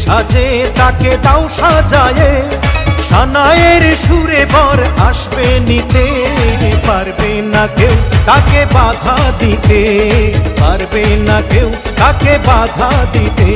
সাজে তাকে দাও সাজায়ে, সানায়ের সুরে বর আসবে নিতে। পারবে না কেউ তাকে বাধা দিতে, পারবে না কেউ তাকে বাধা দিতে।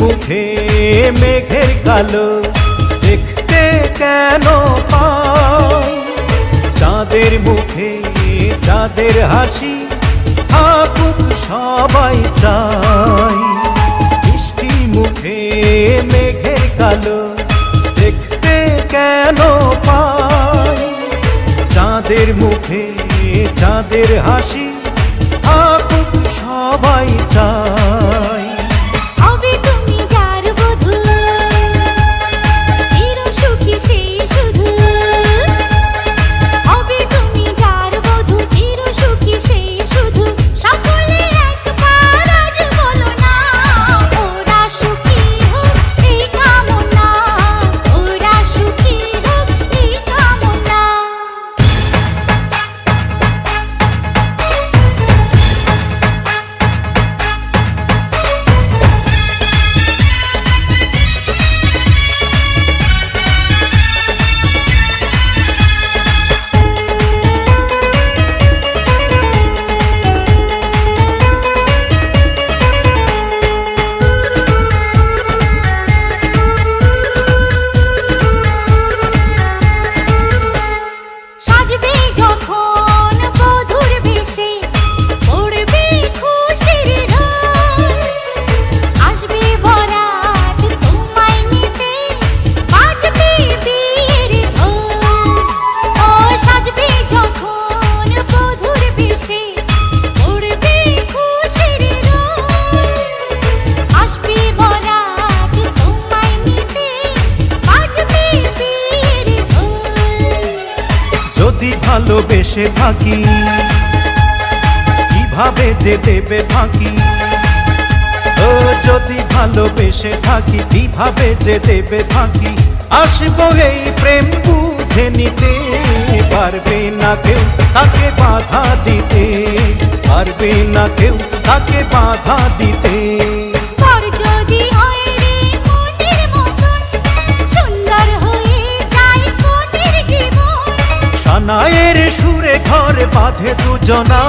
মুখে মেঘের কালো দেখতে কেন পাই, চাঁদের মুখে চাঁদের হাসি থাকুক সবাই চাই। মিষ্টি মুখে মেঘের কালো দেখতে কেন পাই, চাঁদের মুখে চাঁদের হাসি থাকুক সবাই চাই। যদি ভালোবেসে থাকি কিভাবে যে দেবে ফাঁকি, ও যদি ভালোবেসে থাকি কিভাবে যে দেবে ফাঁকি। আসবো এই প্রেম বুঝে নিতে, পারবে না কেউ তাকে বাধা দিতে, পারবে না কেউ তাকে বাধা দিতে। সানায়ের সুরে ঘর বাঁধে দুজনা,